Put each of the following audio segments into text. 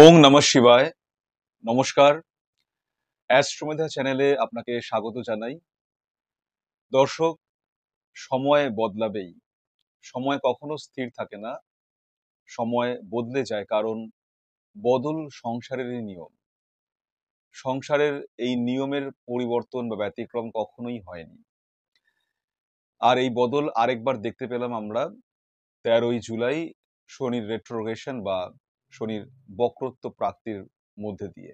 ওং নমঃ শিবায়। নমস্কার। অ্যাস্ট্রোমেধা চ্যানেলে আপনাকে স্বাগত জানাই। দর্শক, সময় বদলাবেই। সময় কখনো স্থির থাকে না, সময় বদলে যায়, কারণ বদল সংসারেরই নিয়ম। সংসারের এই নিয়মের পরিবর্তন বা ব্যতিক্রম কখনোই হয়নি। আর এই বদল আরেকবার দেখতে পেলাম আমরা 13ই জুলাই শনির রেট্রোগ্রেশন বা শনির বক্রত্ব প্রাপ্তির মধ্যে দিয়ে।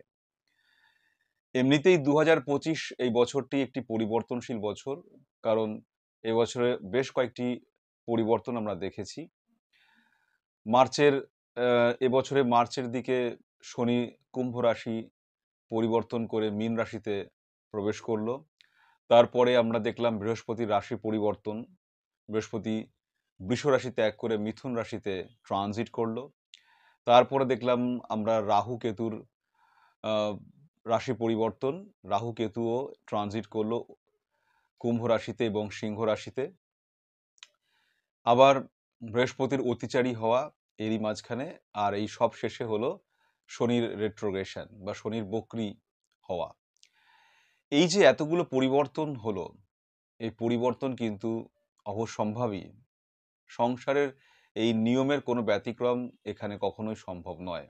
এমনিতেই 2025 এই বছরটি একটি পরিবর্তনশীল বছর, কারণ এবছরে বেশ কয়েকটি পরিবর্তন আমরা দেখেছি। এবছরে মার্চের দিকে শনি কুম্ভ রাশি পরিবর্তন করে মীন রাশিতে প্রবেশ করলো। তারপরে আমরা দেখলাম বৃহস্পতির রাশি পরিবর্তন, বৃহস্পতি বৃষ রাশি ত্যাগ করে মিথুন রাশিতে ট্রানজিট করলো। তারপরে দেখলাম আমরা রাহু কেতুর রাশি পরিবর্তন, রাহু কেতুও ট্রানজিট করলো কুম্ভ রাশিতে এবং সিংহ রাশিতে। আবার বৃহস্পতির অতিচারী হওয়া এরই মাঝখানে, আর এই সব শেষে হলো শনির রেট্রোগ্রেশন বা শনির বক্রী হওয়া। এই যে এতগুলো পরিবর্তন হলো, এই পরিবর্তন কিন্তু অবশ্যম্ভাবী। সংসারের এই নিয়মের কোনো ব্যতিক্রম এখানে কখনোই সম্ভব নয়।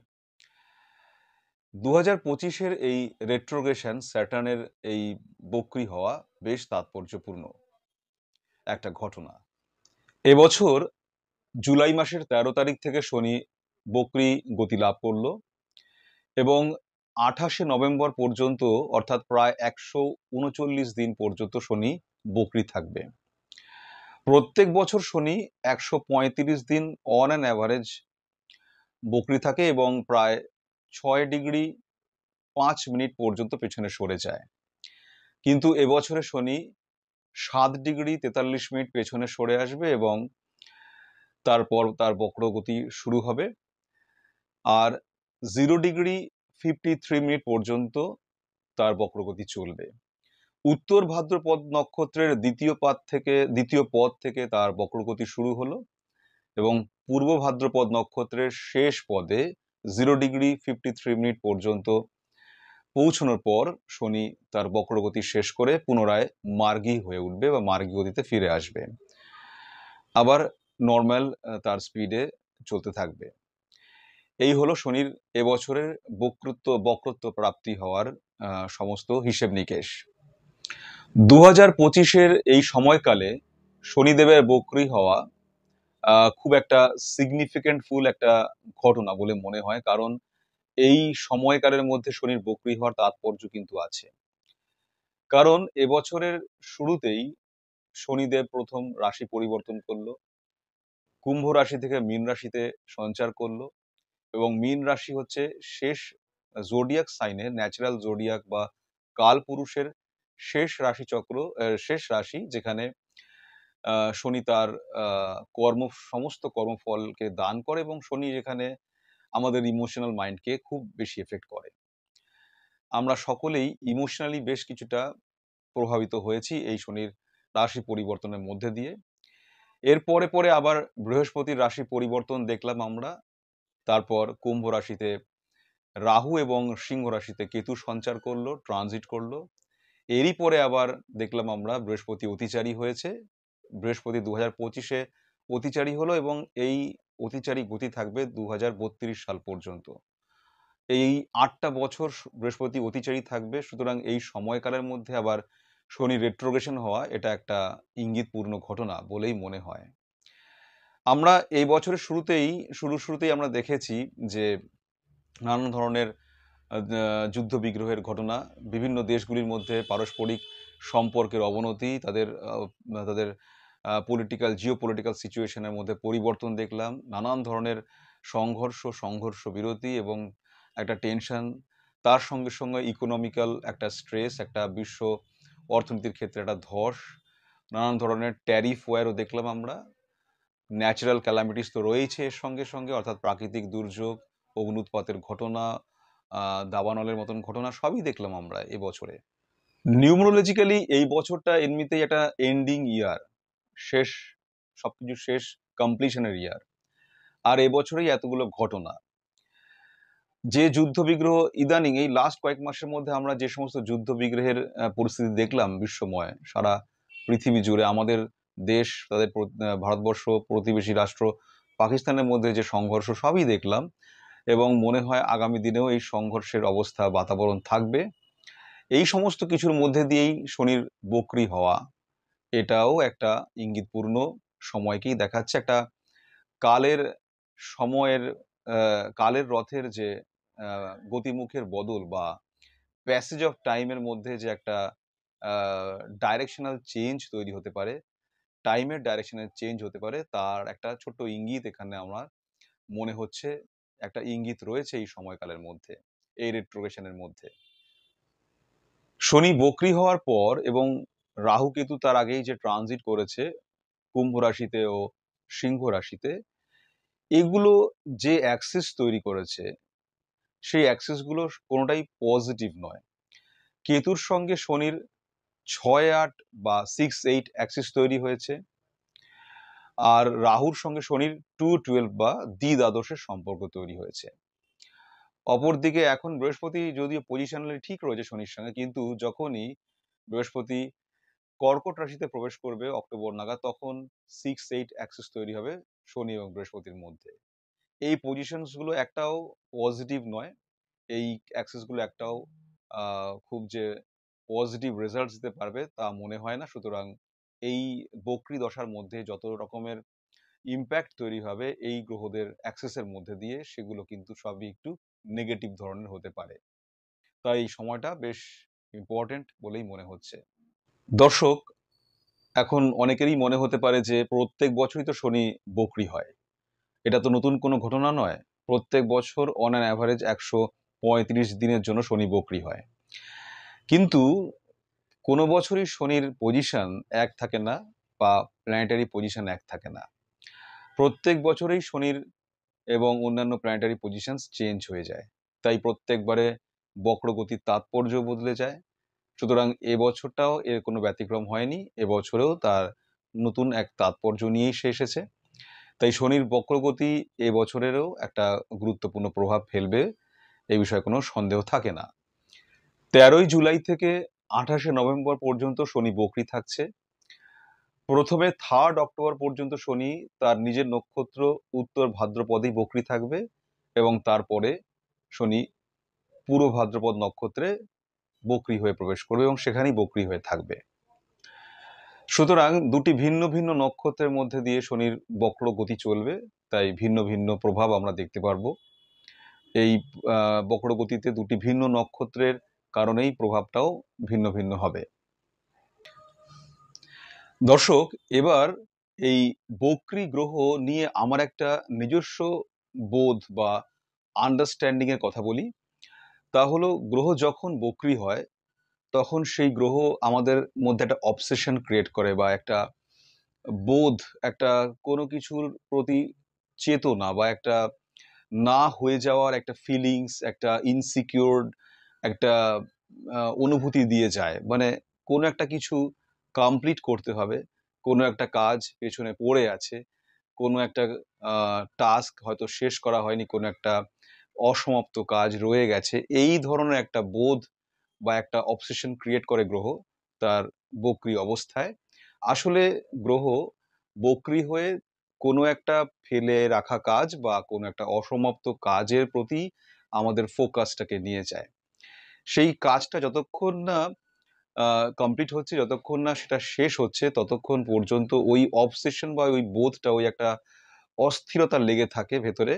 2025-এর এই রেট্রোগ্রেশন, স্যাটার্নের এই বক্রী হওয়া বেশ তাৎপর্যপূর্ণ একটা ঘটনা। এবছর জুলাই মাসের 13 তারিখ থেকে শনি বক্রী গতি লাভ করলো এবং 28শে নভেম্বর পর্যন্ত, অর্থাৎ প্রায় 139 দিন পর্যন্ত শনি বক্রী থাকবে। প্রত্যেক বছর শনি 135 দিন অন অ্যান অ্যাভারেজ বক্রী থাকে এবং প্রায় 6 ডিগ্রি 5 মিনিট পর্যন্ত পেছনে সরে যায়। কিন্তু এবছরে শনি 7 ডিগ্রি 43 মিনিট পেছনে সরে আসবে এবং তারপর তার বক্রগতি শুরু হবে। আর 0 ডিগ্রি 53 মিনিট পর্যন্ত তার বক্রগতি চলবে। উত্তর ভাদ্রপদ নক্ষত্রের দ্বিতীয় পদ থেকে তার বক্রগতি শুরু হলো এবং পূর্ব ভাদ্রপদ নক্ষত্রের শেষ পদে 0 ডিগ্রি 53 মিনিট পর্যন্ত পৌঁছানোর পর শনি তার বক্রগতি শেষ করে পুনরায় মার্গী হয়ে উঠবে বা মার্গী গতিতে ফিরে আসবে, আবার নর্মাল তার স্পিডে চলতে থাকবে। এই হলো শনির এবছরের বক্রত্ব প্রাপ্তি হওয়ার সমস্ত হিসেব নিকেশ। 2025-এর এই সময়কালে শনিদেবের বক্রী হওয়া খুব একটা সিগনিফিকেন্টফুল একটা ঘটনা বলে মনে হয়, কারণ এই সময়কালের মধ্যে শনির বক্রী হওয়ার তাৎপর্য কিন্তু আছে। কারণ এবছরের শুরুতেই শনিদেব প্রথম রাশি পরিবর্তন করলো, কুম্ভ রাশি থেকে মীন রাশিতে সঞ্চার করলো এবং মীন রাশি হচ্ছে শেষ জোডিয়াক সাইনের, ন্যাচারাল জোডিয়াক বা কাল পুরুষের শেষ রাশিচক্র, শেষ রাশি, যেখানে শনি তার সমস্ত কর্মফলকে দান করে এবং শনি যেখানে আমাদের ইমোশনাল মাইন্ডকে খুব বেশি এফেক্ট করে। আমরা সকলেই ইমোশনালি বেশ কিছুটা প্রভাবিত হয়েছি এই শনির রাশি পরিবর্তনের মধ্যে দিয়ে। এর পরে আবার বৃহস্পতির রাশি পরিবর্তন দেখলাম আমরা, তারপর কুম্ভ রাশিতে রাহু এবং সিংহ রাশিতে কেতু সঞ্চার করলো, ট্রানজিট করলো। এরই পরে আবার দেখলাম আমরা বৃহস্পতি অতিচারী হয়েছে। বৃহস্পতি 2025-এ অতিচারী হলো এবং এই অতিচারী গতি থাকবে 2032 সাল পর্যন্ত। এই 8টা বছর বৃহস্পতি অতিচারী থাকবে। সুতরাং এই সময়কালের মধ্যে আবার শনি রেট্রোগ্রেশন হওয়া, এটা একটা ইঙ্গিতপূর্ণ ঘটনা বলেই মনে হয়। আমরা এই বছরের শুরুতেই আমরা দেখেছি যে নানান ধরনের যুদ্ধ বিগ্রহের ঘটনা, বিভিন্ন দেশগুলির মধ্যে পারস্পরিক সম্পর্কের অবনতি, তাদের জিও পলিটিক্যাল সিচুয়েশনের মধ্যে পরিবর্তন দেখলাম, নানান ধরনের সংঘর্ষ বিরতি এবং একটা টেনশন, তার সঙ্গে সঙ্গে ইকোনমিক্যাল একটা স্ট্রেস, একটা বিশ্ব অর্থনীতির ক্ষেত্রে একটা ধস, নানান ধরনের ট্যারিফ ওয়ারও দেখলাম আমরা। ন্যাচারাল ক্যালামিটিস তো রয়েছে এর সঙ্গে সঙ্গে, অর্থাৎ প্রাকৃতিক দুর্যোগ, অগ্নুৎপাতের ঘটনা, দাবানলের মতন ঘটনা সবই দেখলাম আমরা এবছরে। নিউমোরোলজিক্যালি এই বছরটা এমনিতেই একটা এন্ডিং ইয়ার, সবকিছু শেষ, কমপ্লিশনের ইয়ার। আর এবছরেই এতগুলো ঘটনা। যে যুদ্ধ বিগ্রহ ইদানিং এই লাস্ট কয়েক মাসের মধ্যে আমরা যে সমস্ত যুদ্ধ বিগ্রহের পরিস্থিতি দেখলাম বিশ্বময়, সারা পৃথিবী জুড়ে আমাদের দেশ, তাদের ভারতবর্ষ, প্রতিবেশী রাষ্ট্র পাকিস্তানের মধ্যে যে সংঘর্ষ, সবই দেখলাম। এবং মনে হয় আগামী দিনেও এই সংঘর্ষের অবস্থা, বাতাবরণ থাকবে। এই সমস্ত কিছুর মধ্যে দিয়েই শনির বক্রি হওয়া, এটাও একটা ইঙ্গিতপূর্ণ সময়কেই দেখাচ্ছে। একটা কালের সময়ের কালের রথের যে গতিমুখের বদল বা প্যাসেজ অফ টাইমের মধ্যে যে একটা ডাইরেকশনাল চেঞ্জ তৈরি হতে পারে, টাইমের ডাইরেকশনের চেঞ্জ হতে পারে, তার একটা ছোট্ট ইঙ্গিত এখানে আমার মনে হচ্ছে। একটা ইঙ্গিত রয়েছে এই সময়কালের মধ্যে, এই রেট্রোগেশনের মধ্যে। শনি বক্রি হওয়ার পর এবং রাহু কেতু তার আগেই যে ট্রানজিট করেছে কুম্ভ রাশিতে ও সিংহ রাশিতে, এগুলো যে অ্যাক্সিস তৈরি করেছে, সেই অ্যাক্সিস গুলো কোনোটাই পজিটিভ নয়। কেতুর সঙ্গে শনির 6-8 বা 6-8 অ্যাক্সিস তৈরি হয়েছে, আর রাহুর সঙ্গে শনির 2-12 বা দ্বিদ্বাদশের সম্পর্ক তৈরি হয়েছে। অপরদিকে এখন বৃহস্পতি যদিও পজিশনালি ঠিক রয়েছে শনির সঙ্গে, কিন্তু যখনই বৃহস্পতি কর্কট রাশিতে প্রবেশ করবে অক্টোবর নাগাদ, তখন 6-8 অ্যাক্সিস তৈরি হবে শনি এবং বৃহস্পতির মধ্যে। এই পজিশনস গুলো একটাও পজিটিভ নয়, এই অ্যাক্সিস গুলো একটাও খুব যে পজিটিভ রেজাল্ট দিতে পারবে তা মনে হয় না। সুতরাং এই বক্রি দশার মধ্যে যত রকমের ইম্প্যাক্ট তৈরি হবে এই গ্রহদের অ্যাক্সেসের মধ্যে দিয়ে, সেগুলো কিন্তু সবই একটু নেগেটিভ ধরনের হতে পারে। তাই এই সময়টা বেশ ইম্পর্টেন্ট বলেই মনে হচ্ছে। দর্শক, এখন অনেকেরই মনে হতে পারে যে প্রত্যেক বছরই তো শনি বক্রি হয়, এটা তো নতুন কোনো ঘটনা নয়। প্রত্যেক বছর অন অ্যান অ্যাভারেজ 135 দিনের জন্য শনি বক্রি হয়, কিন্তু কোনো বছরই শনির পজিশন এক থাকে না বা প্ল্যানেটারি পজিশন এক থাকে না। প্রত্যেক বছরেই শনির এবং অন্যান্য প্ল্যানেটারি পজিশনস চেঞ্জ হয়ে যায়, তাই প্রত্যেকবারে বক্রগতির তাৎপর্য বদলে যায়। সুতরাং এবছরটাও এর কোনো ব্যতিক্রম হয়নি, এবছরেও তার নতুন এক তাৎপর্য নিয়েই সে এসেছে। তাই শনির বক্রগতি এবছরেরও একটা গুরুত্বপূর্ণ প্রভাব ফেলবে, এই বিষয়ে কোনো সন্দেহ থাকে না। 13ই জুলাই থেকে 28শে নভেম্বর পর্যন্ত শনি বক্রি থাকছে। প্রথমে 3rd অক্টোবর পর্যন্ত শনি তার নিজের নক্ষত্র উত্তর ভাদ্রপদেই বক্রি থাকবে, এবং তারপরে শনি পূর্ব ভাদ্রপদ নক্ষত্রে বক্রি হয়ে প্রবেশ করবে এবং সেখানেই বক্রি হয়ে থাকবে। সুতরাং দুটি ভিন্ন ভিন্ন নক্ষত্রের মধ্যে দিয়ে শনির বক্র গতি চলবে, তাই ভিন্ন ভিন্ন প্রভাব আমরা দেখতে পারবো। এই বক্র গতিতে দুটি ভিন্ন নক্ষত্রের কারণেই প্রভাবটাও ভিন্ন ভিন্ন হবে। দর্শক, এবার এই বক্রি গ্রহ নিয়ে আমার একটা নিজস্ব বোধ বা আন্ডারস্ট্যান্ডিং এর কথা বলি। তা হলো, গ্রহ যখন বক্রি হয় তখন সেই গ্রহ আমাদের মধ্যে একটা অবসেশন ক্রিয়েট করে, বা একটা বোধ, একটা কোনো কিছুর প্রতি চেতনা, বা একটা না হয়ে যাওয়ার একটা ফিলিংস, একটা ইনসিকিউরড একটা অনুভূতি দিয়ে যায়। মানে কোনো একটা কিছু কমপ্লিট করতে হবে, কোনো একটা কাজ পেছনে পড়ে আছে, কোনো একটা টাস্ক হয়তো শেষ করা হয়নি, কোনো একটা অসমাপ্ত কাজ রয়ে গেছে, এই ধরনের একটা বোধ বা একটা অবসেশন ক্রিয়েট করে গ্রহ তার বক্রি অবস্থায়। আসলে গ্রহ বক্রি হয়ে কোনো একটা ফেলে রাখা কাজ বা কোনো একটা অসমাপ্ত কাজের প্রতি আমাদের ফোকাসটাকে নিয়ে যায়। সেই কাজটা যতক্ষণ না কমপ্লিট হচ্ছে, যতক্ষণ না সেটা শেষ হচ্ছে, ততক্ষণ পর্যন্ত ওই অবসেশন বা ওই বোধটা, ওই একটা অস্থিরতা লেগে থাকে ভেতরে।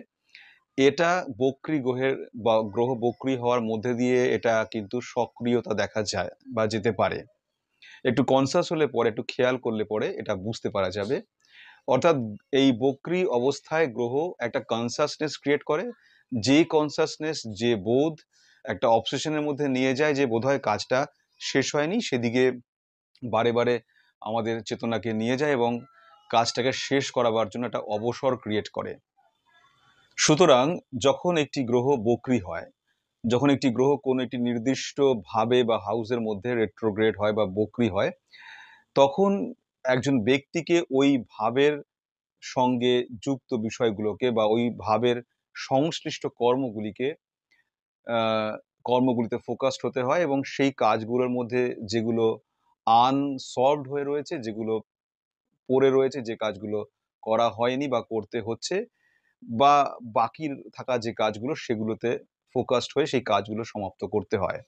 এটা বক্রি গ্রহের বা গ্রহ বক্রি হওয়ার মধ্যে দিয়ে এটা কিন্তু সক্রিয়তা দেখা যায় বা যেতে পারে। একটু কনসাস হলে পরে, একটু খেয়াল করলে পরে এটা বুঝতে পারা যাবে। অর্থাৎ এই বক্রি অবস্থায় গ্রহ একটা কনসাসনেস ক্রিয়েট করে, যে কনসাসনেস, যে বোধ একটা অবসেশনের মধ্যে নিয়ে যায়, যে বোধহয় কাজটা শেষ হয়নি, সেদিকে বারে বারে আমাদের চেতনাকে নিয়ে যায় এবং কাজটাকে শেষ করাবার জন্য একটা অবসর ক্রিয়েট করে। সুতরাং যখন একটি গ্রহ বক্রি হয়, যখন একটি গ্রহ কোনো একটি নির্দিষ্ট ভাবে বা হাউসের মধ্যে রেট্রোগ্রেড হয় বা বক্রি হয়, তখন একজন ব্যক্তিকে ওই ভাবের সঙ্গে যুক্ত বিষয়গুলোকে বা ওই ভাবের সংশ্লিষ্ট কর্মগুলিকে কর্মগুলিতে ফোকাসড হতে হয়, এবং সেই কাজগুলোর মধ্যে যেগুলো আনসলভড হয়ে রয়েছে, যেগুলো পড়ে রয়েছে, যে কাজগুলো করা হয়নি বা করতে হচ্ছে, বা বাকি থাকা যে কাজগুলো সেগুলোতে ফোকাসড হয়ে সেই কাজগুলো সমাপ্ত করতে হয়।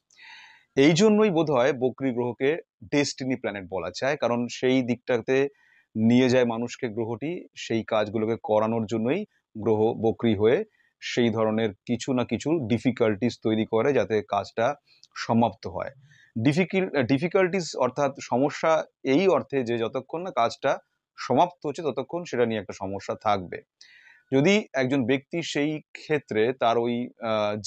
এই জন্যই বোধহয় বকরি গ্রহকে ডেস্টিনি প্ল্যানেট বলা যায়, কারণ সেই দিকটাতে নিয়ে যায় মানুষকে গ্রহটি, সেই কাজগুলোকে করানোর জন্যই গ্রহ বকরি হয়ে সেই ধরনের কিছু না কিছু ডিফিকাল্টিস তৈরি করে যাতে কাজটা সমাপ্ত হয়। ডিফিকাল্টিস অর্থাৎ সমস্যা, এই অর্থে যে যতক্ষণ না কাজটা সমাপ্ত হচ্ছে ততক্ষণ সেটা নিয়ে একটা সমস্যা থাকবে। যদি একজন ব্যক্তি সেই ক্ষেত্রে তার ওই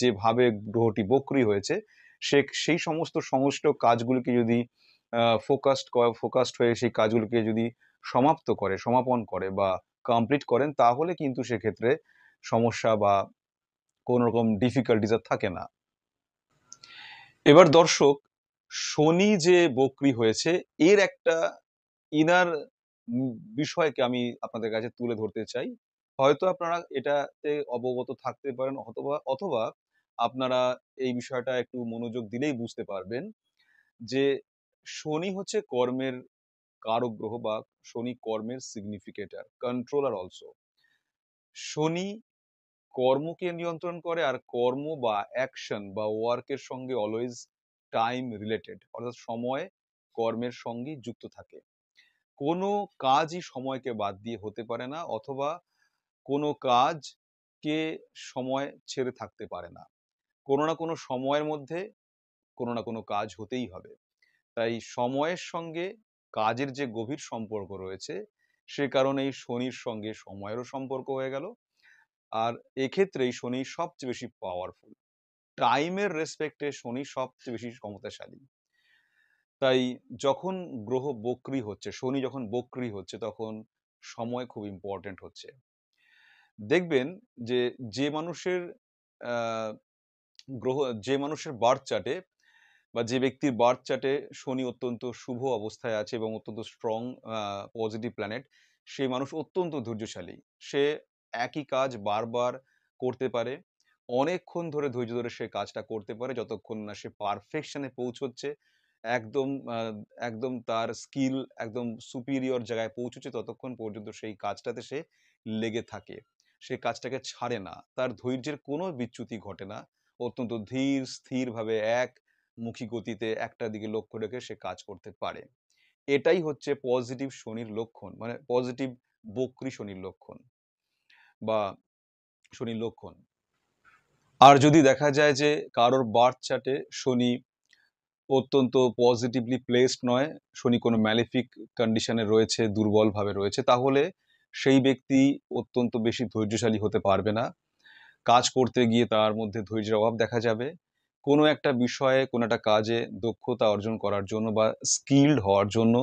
যেভাবে গ্রহটি বক্রি হয়েছে, সে সেই সমস্ত সমস্ত কাজগুলিকে যদি ফোকাসড হয়ে সেই কাজগুলিকে যদি সমাপন করে বা কমপ্লিট করেন, তাহলে কিন্তু সেক্ষেত্রে সমস্যা বা কোন রকম ডিফিকাল্টিস আর থাকে না। এবার দর্শক, শনি যে বক্রি হয়েছে এর একটা ইনার বিষয়কে আমি আপনাদের কাছে তুলে ধরতে চাই। হয়তো আপনারা এটাতে অবগত থাকতে পারেন, অথবা অথবা আপনারা এই বিষয়টা একটু মনোযোগ দিলেই বুঝতে পারবেন যে শনি হচ্ছে কর্মের কারক গ্রহ, বা শনি কর্মের সিগনিফিকেটর, কন্ট্রোলার অলসো। শনি কর্মকে নিয়ন্ত্রণ করে, আর কর্ম বা অ্যাকশন বা ওয়ার্কের সঙ্গে অলওয়েজ টাইম রিলেটেড, অর্থাৎ সময় কর্মের সঙ্গেই যুক্ত থাকে। কোনো কাজই সময়কে বাদ দিয়ে হতে পারে না, অথবা কোনো কাজকে সময় ছেড়ে থাকতে পারে না। কোনো না কোনো সময়ের মধ্যে কোনো না কোনো কাজ হতেই হবে। তাই সময়ের সঙ্গে কাজের যে গভীর সম্পর্ক রয়েছে, সে কারণেই শনির সঙ্গে সময়েরও সম্পর্ক হয়ে গেল। আর এক্ষেত্রেই শনি সবচেয়ে বেশি পাওয়ারফুল, টাইমের রেসপেক্টে শনি সবচেয়ে বেশি ক্ষমতাশালী। তাই যখন গ্রহ বক্রি হচ্ছে, শনি যখন বক্রি হচ্ছে, তখন সময় খুব ইম্পর্টেন্ট হচ্ছে। দেখবেন যে যে মানুষের আহ গ্রহ যে মানুষের বার্থ চার্টে বা যে ব্যক্তির বার্থ চার্টে শনি অত্যন্ত শুভ অবস্থায় আছে এবং অত্যন্ত স্ট্রং পজিটিভ প্ল্যানেট, সেই মানুষ অত্যন্ত ধৈর্যশালী। সে একই কাজ বারবার করতে পারে, অনেকক্ষণ ধরে ধৈর্য ধরে সে কাজটা করতে পারে, যতক্ষণ না সে পারফেকশনে পৌঁছচ্ছে, একদম একদম তার স্কিল একদম সুপিরিয়র জায়গায় পৌঁছচ্ছে, ততক্ষণ পর্যন্ত সেই কাজটাতে সে লেগে থাকে, সে কাজটাকে ছাড়ে না, তার ধৈর্যের কোনো বিচ্যুতি ঘটে না, অত্যন্ত ধীর স্থির ভাবে মুখী গতিতে একটা দিকে লক্ষ্য রেখে সে কাজ করতে পারে। এটাই হচ্ছে পজিটিভ শনির লক্ষণ, মানে পজিটিভ বক্রী শনির লক্ষণ বা শনির লক্ষণ। আর যদি দেখা যায় যে কারোর বার্থ চার্টে শনি অত্যন্ত পজিটিভলি প্লেসড নয়, শনি কোনো ম্যালিফিক কন্ডিশনে রয়েছে, দুর্বল ভাবে রয়েছে, তাহলে সেই ব্যক্তি অত্যন্ত বেশি ধৈর্যশালী হতে পারবে না। কাজ করতে গিয়ে তার মধ্যে ধৈর্যের অভাব দেখা যাবে। কোনো একটা বিষয়ে, কোনো একটা কাজে দক্ষতা অর্জন করার জন্য বা স্কিলড হওয়ার জন্য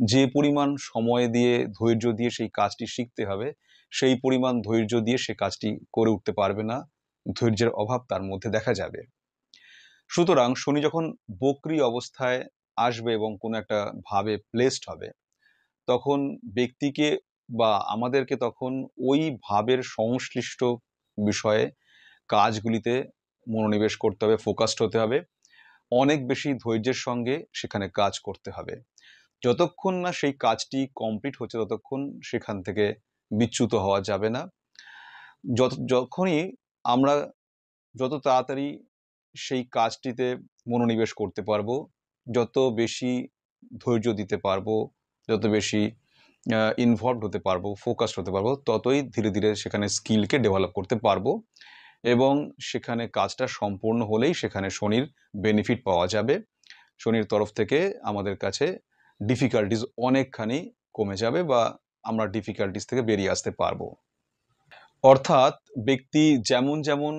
যে পরিমাণ সময় দিয়ে ধৈর্য দিয়ে সেই কাজটি শিখতে হবে, সেই পরিমাণ ধৈর্য দিয়ে সে কাজটি করে উঠতে পারবে না, ধৈর্যের অভাব তার মধ্যে দেখা যাবে। সুতরাং শনি যখন বক্রি অবস্থায় আসবে এবং কোনো একটা ভাবে প্লেসড হবে, তখন ব্যক্তিকে বা আমাদেরকে তখন ওই ভাবের সংশ্লিষ্ট বিষয়ে কাজগুলিতে মনোনিবেশ করতে হবে, ফোকাসড হতে হবে, অনেক বেশি ধৈর্যের সঙ্গে সেখানে কাজ করতে হবে। যতক্ষণ না সেই কাজটি কমপ্লিট হচ্ছে ততক্ষণ সেখান থেকে বিচ্যুত হওয়া যাবে না। যখনই আমরা যত তাড়াতাড়ি সেই কাজটিতে মনোনিবেশ করতে পারবো, যত বেশি ধৈর্য দিতে পারবো, যত বেশি ইনভলভড হতে পারবো, ফোকাসড হতে পারবো, ততই ধীরে ধীরে সেখানে স্কিলকে ডেভেলপ করতে পারবো, এবং সেখানে কাজটা সম্পূর্ণ হলেই সেখানে শনির বেনিফিট পাওয়া যাবে। শনির তরফ থেকে আমাদের কাছে ডিফিকাল্টিস অনেকখানি কমে যাবে, বা আমরা ডিফিকাল্টিস থেকে বেরিয়ে আসতে পারবো। অর্থাৎ ব্যক্তি যেমন যেমন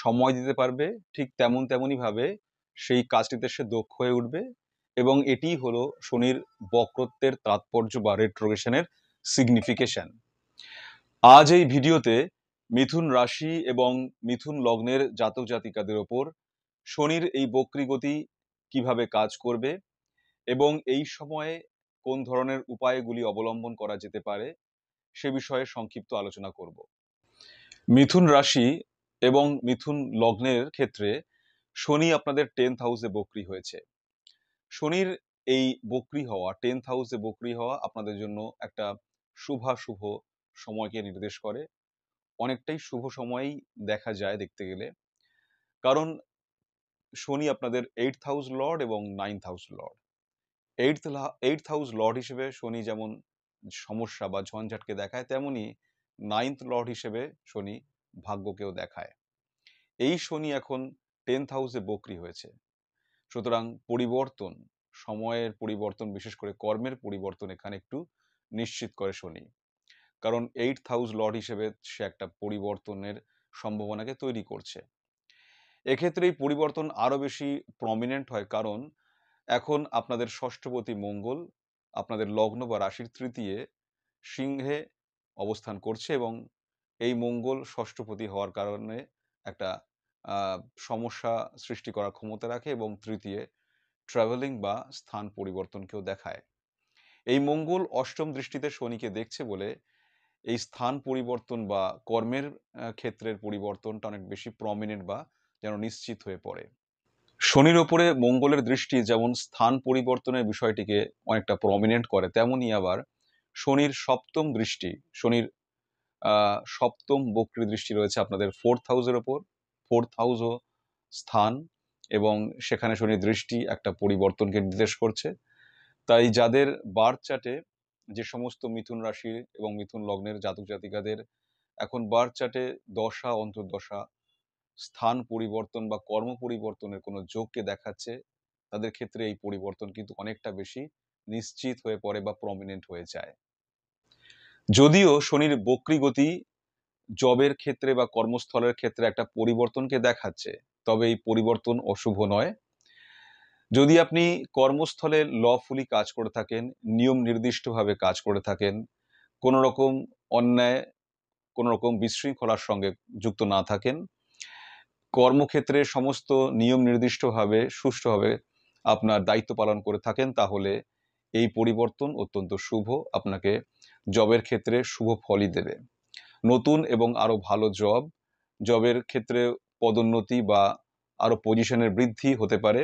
সময় দিতে পারবে, ঠিক তেমন তেমনই ভাবে সেই কাজটিতে সে দক্ষ হয়ে উঠবে, এবং এটি হলো শনির বক্রত্বের তাৎপর্য বা রেট্রোগেশনের সিগনিফিকেশন। আজ এই ভিডিওতে মিথুন রাশি এবং মিথুন লগ্নের জাতক জাতিকাদের ওপর শনির এই বক্রী গতি কিভাবে কাজ করবে এবং এই সময়ে কোন ধরনের উপায়গুলি অবলম্বন করা যেতে পারে সে বিষয়ে সংক্ষিপ্ত আলোচনা করব। মিথুন রাশি এবং মিথুন লগ্নের ক্ষেত্রে শনি আপনাদের 10th হাউসে বক্রী হয়েছে। শনির এই বক্রী হওয়া, 10th হাউসে বক্রী হওয়া আপনাদের জন্য একটা শুভাশুভ সময়কে নির্দেশ করে। অনেকটাই শুভ সময়ই দেখা যায় দেখতে গেলে। কারণ শনি আপনাদের 8th হাউস লর্ড এবং 9th house Lord. 8th house Lord হিসেবে শনি যেমন সমস্যা বা ঝঞ্ঝাটকে দেখায়, তেমনি 9th লর্ড হিসেবে শনি ভাগ্যকেও দেখায়। এই শনি এখন 10th হাউসে বক্রী হয়েছে। সুতরাং পরিবর্তন, সময়ের পরিবর্তন, বিশেষ করে কর্মের পরিবর্তন এখানে একটু নিশ্চিত করে শনি। কারণ 8th হাউস লর্ড হিসেবে সে একটা পরিবর্তনের সম্ভাবনাকে তৈরি করছে। এক্ষেত্রে এই পরিবর্তন আরো বেশি প্রমিনেন্ট হয়, কারণ এখন আপনাদের ষষ্ঠপতি মঙ্গল আপনাদের লগ্ন বা রাশির তৃতীয় সিংহে অবস্থান করছে, এবং এই মঙ্গল ষষ্ঠপতি হওয়ার কারণে একটা সমস্যা সৃষ্টি করার ক্ষমতা রাখে, এবং তৃতীয় ট্রাভেলিং বা স্থান পরিবর্তনকেও দেখায়। এই মঙ্গল অষ্টম দৃষ্টিতে শনিকে দেখছে বলে এই স্থান পরিবর্তন বা কর্মের ক্ষেত্রের পরিবর্তনটা অনেক বেশি প্রমিনেন্ট বা যেন নিশ্চিত হয়ে পড়ে। শনির ওপরে মঙ্গলের দৃষ্টি যেমন স্থান পরিবর্তনের বিষয়টিকে অনেকটা প্রমিনেন্ট করে, তেমনি আবার শনির সপ্তম দৃষ্টি, শনির সপ্তম বক্রী দৃষ্টি রয়েছে আপনাদের 4th হাউসের ওপর। 4th হাউসও স্থান, এবং সেখানে শনির দৃষ্টি একটা পরিবর্তনকে নির্দেশ করছে। তাই যাদের বার্থ চার্টে, যে সমস্ত মিথুন রাশি এবং মিথুন লগ্নের জাতক জাতিকাদের এখন বার্থ চার্টে দশা অন্তর্দশা স্থান পরিবর্তন বা কর্ম পরিবর্তনের কোনো যোগকে দেখাচ্ছে, তাদের ক্ষেত্রে এই পরিবর্তন কিন্তু অনেকটা বেশি নিশ্চিত হয়ে পড়ে বা প্রমিনেন্ট হয়ে যায়। যদিও শনির বক্রী গতি জবের ক্ষেত্রে বা কর্মস্থলের ক্ষেত্রে একটা পরিবর্তনকে দেখাচ্ছে, তবে এই পরিবর্তন অশুভ নয়। যদি আপনি কর্মস্থলে লফুলি কাজ করে থাকেন, নিয়ম নির্দিষ্টভাবে কাজ করে থাকেন, কোনো রকম অন্যায়, কোনো রকম বিশৃঙ্খলার সঙ্গে যুক্ত না থাকেন, কর্মক্ষেত্রে সমস্ত নিয়ম নির্দিষ্টভাবে সুষ্ঠুভাবে আপনার দায়িত্ব পালন করে থাকেন, তাহলে এই পরিবর্তন অত্যন্ত শুভ, আপনাকে জবের ক্ষেত্রে শুভ ফলই দেবে। নতুন এবং আরো ভালো জবের ক্ষেত্রে পদোন্নতি বা আরো পজিশনের বৃদ্ধি হতে পারে,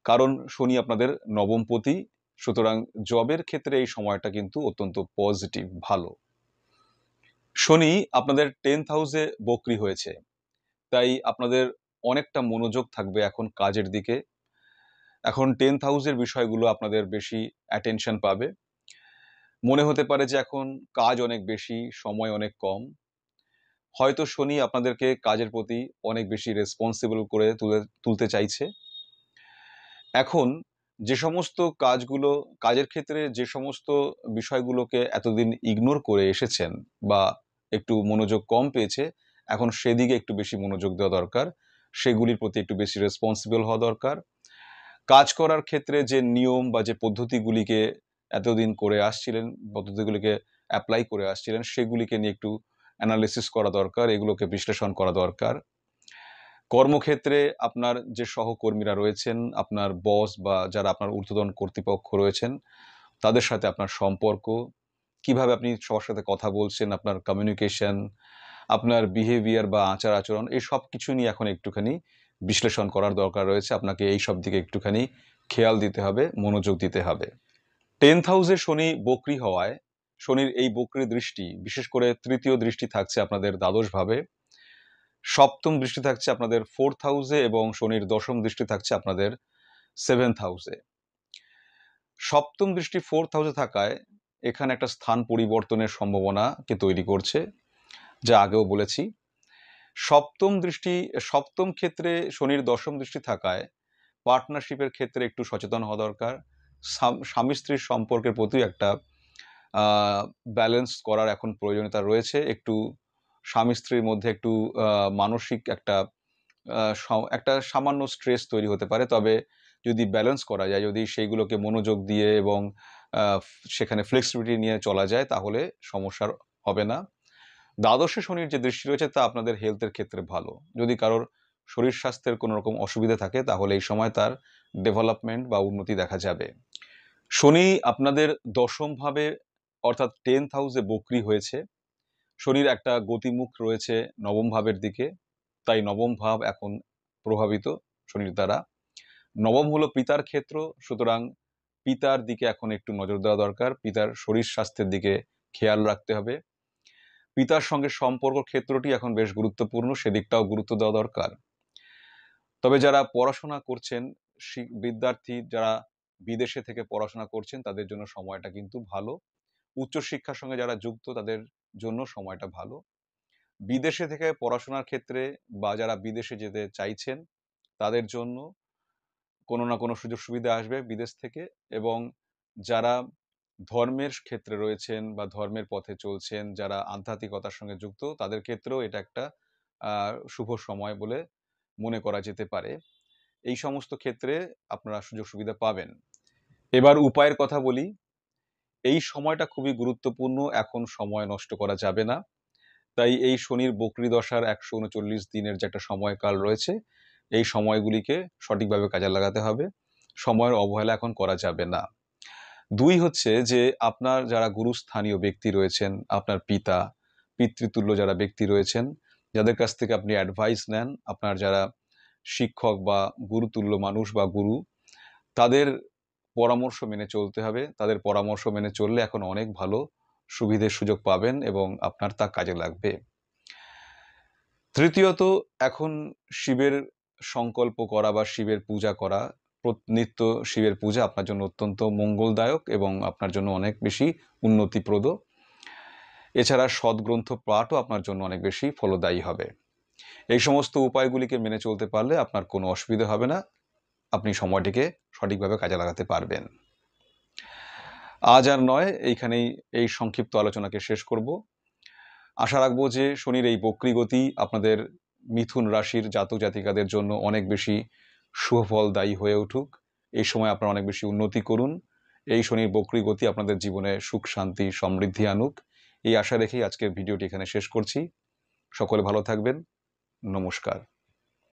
কারণ শনি আপনাদের নবমপতি। সুতরাং জবের ক্ষেত্রে এই সময়টা কিন্তু অত্যন্ত পজিটিভ, ভালো। শনি আপনাদের 10th হাউসে বক্রী হয়েছে, তাই আপনাদের অনেকটা মনোযোগ থাকবে এখন কাজের দিকে। এখন 10th হাউসের বিষয়গুলো আপনাদের বেশি অ্যাটেনশন পাবে। মনে হতে পারে যে এখন কাজ অনেক বেশি, সময় অনেক কম। হয়তো শনি আপনাদেরকে কাজের প্রতি অনেক বেশি রেসপন্সিবল করে তুলতে চাইছে। এখন যে সমস্ত কাজের ক্ষেত্রে যে সমস্ত বিষয়গুলোকে এতদিন ইগনোর করে এসেছেন বা একটু মনোযোগ কম পেয়েছে, এখন সেদিকে একটু বেশি মনোযোগ দেওয়া দরকার, সেগুলির প্রতি একটু বেশি রেসপন্সিবল হওয়া দরকার। কাজ করার ক্ষেত্রে যে নিয়ম বা যে পদ্ধতিগুলিকে এতদিন করে আসছিলেন, পদ্ধতিগুলিকে অ্যাপ্লাই করে আসছিলেন, সেগুলিকে নিয়ে একটু অ্যানালিসিস করা দরকার, এগুলোকে বিশ্লেষণ করা দরকার। কর্মক্ষেত্রে আপনার যে সহকর্মীরা রয়েছেন, আপনার বস বা যারা আপনার ঊর্ধ্বতন কর্তৃপক্ষ রয়েছেন, তাদের সাথে আপনার সম্পর্ক, কিভাবে আপনি সবার সাথে কথা বলছেন, আপনার কমিউনিকেশন, আপনার বিহেভিয়ার বা আচার আচরণ, এই সব কিছু নিয়ে এখন একটুখানি বিশ্লেষণ করার দরকার রয়েছে। আপনাকে এই সব দিকে একটুখানি খেয়াল দিতে হবে, মনোযোগ দিতে হবে। 10th হাউসে শনি বক্রী হওয়ায় শনির এই বক্রী দৃষ্টি, বিশেষ করে তৃতীয় দৃষ্টি থাকছে আপনাদের দ্বাদশ ভাবে, সপ্তম দৃষ্টি থাকছে আপনাদের 4th হাউসে, এবং শনির দশম দৃষ্টি থাকছে আপনাদের 7th হাউসে। সপ্তম দৃষ্টি 4th হাউসে থাকায় এখানে একটা স্থান পরিবর্তনের সম্ভাবনাকে তৈরি করছে, যা আগেও বলেছি। সপ্তম ক্ষেত্রে শনির দশম দৃষ্টি থাকায় পার্টনারশিপের ক্ষেত্রে একটু সচেতন হওয়া দরকার। স্বামী স্ত্রীর সম্পর্কের প্রতি একটা ব্যালেন্স করার এখন প্রয়োজনীয়তা রয়েছে। একটু স্বামী স্ত্রীর মধ্যে একটু মানসিক একটা সামান্য স্ট্রেস তৈরি হতে পারে, তবে যদি ব্যালেন্স করা যায়, যদি সেইগুলোকে মনোযোগ দিয়ে এবং সেখানে ফ্লেক্সিবিলিটি নিয়ে চলা যায়, তাহলে সমস্যার হবে না। দ্বাদশে শনির যে দৃষ্টি রয়েছে তা আপনাদের হেলথের ক্ষেত্রে ভালো। যদি কারোর শরীর স্বাস্থ্যের কোনো রকম অসুবিধা থাকে, তাহলে এই সময় তার ডেভেলপমেন্ট বা উন্নতি দেখা যাবে। শনি আপনাদের দশম ভাবে অর্থাৎ 10th হাউসে বক্রী হয়েছে। শনির একটা গতিমুখ রয়েছে নবম ভাবের দিকে, তাই নবম ভাব এখন প্রভাবিত শনির দ্বারা। নবম হলো পিতার ক্ষেত্র, সুতরাং পিতার দিকে এখন একটু নজর দেওয়া দরকার, পিতার শরীর স্বাস্থ্যের দিকে খেয়াল রাখতে হবে। পিতার সঙ্গে সম্পর্ক ক্ষেত্রটি এখন বেশ গুরুত্বপূর্ণ, সেদিকটাও গুরুত্ব দেওয়া দরকার। তবে যারা পড়াশোনা করছেন, বিদ্যার্থী যারা বিদেশে থেকে পড়াশোনা করছেন, তাদের জন্য সময়টা কিন্তু ভালো। উচ্চশিক্ষার সঙ্গে যারা যুক্ত, তাদের জন্য সময়টা ভালো। বিদেশে থেকে পড়াশোনার ক্ষেত্রে বা যারা বিদেশে যেতে চাইছেন, তাদের জন্য কোনো না কোনো সুযোগ সুবিধা আসবে বিদেশ থেকে। এবং যারা ধর্মের ক্ষেত্রে রয়েছেন বা ধর্মের পথে চলছেন, যারা আধ্যাত্মিকতার সঙ্গে যুক্ত, তাদের ক্ষেত্রেও এটা একটা শুভ সময় বলে মনে করা যেতে পারে। এই সমস্ত ক্ষেত্রে আপনারা সুযোগ সুবিধা পাবেন। এবার উপায়ের কথা বলি। এই সময়টা খুবই গুরুত্বপূর্ণ, এখন সময় নষ্ট করা যাবে না। তাই এই শনির বক্রী দশার 139 দিনের যে একটা সময়কাল রয়েছে, এই সময়গুলিকে সঠিকভাবে কাজে লাগাতে হবে। সময়ের অবহেলা এখন করা যাবে না। 2 হচ্ছে যে আপনার যারা গুরুস্থানীয় ব্যক্তি রয়েছেন, আপনার পিতা, পিতৃতুল্য যারা ব্যক্তি রয়েছেন, যাদের কাছ থেকে আপনি অ্যাডভাইস নেন, আপনার যারা শিক্ষক বা গুরুতুল্য মানুষ বা গুরু, তাদের পরামর্শ মেনে চলতে হবে। তাদের পরামর্শ মেনে চললে এখন অনেক ভালো সুবিধের সুযোগ পাবেন এবং আপনার তা কাজে লাগবে। তৃতীয়ত, এখন শিবের সংকল্প করা বা শিবের পূজা করা, নিত্য শিবের পূজা আপনার জন্য অত্যন্ত মঙ্গলদায়ক এবং আপনার জন্য অনেক বেশি উন্নতিপ্রদ। এছাড়া সদ্গ্রন্থ পাঠও আপনার জন্য অনেক বেশি ফলদায়ী হবে। এই সমস্ত উপায়গুলিকে মেনে চলতে পারলে আপনার কোনো অসুবিধা হবে না, আপনি সময়টিকে সঠিকভাবে কাজে লাগাতে পারবেন। আজ আর নয়, এইখানেই এই সংক্ষিপ্ত আলোচনাকে শেষ করব। আশা রাখবো যে শনির এই বক্রী গতি আপনাদের মিথুন রাশির জাতক জাতিকাদের জন্য অনেক বেশি শুভফলদায়ী হয়ে উঠুক। এই সময় আপনারা অনেক বেশি উন্নতি করুন। এই শনির বক্রী গতি আপনাদের জীবনে সুখ শান্তি সমৃদ্ধি আনুক, এই আশা রেখেই আজকের ভিডিওটি এখানে শেষ করছি। সকলে ভালো থাকবেন। নমস্কার।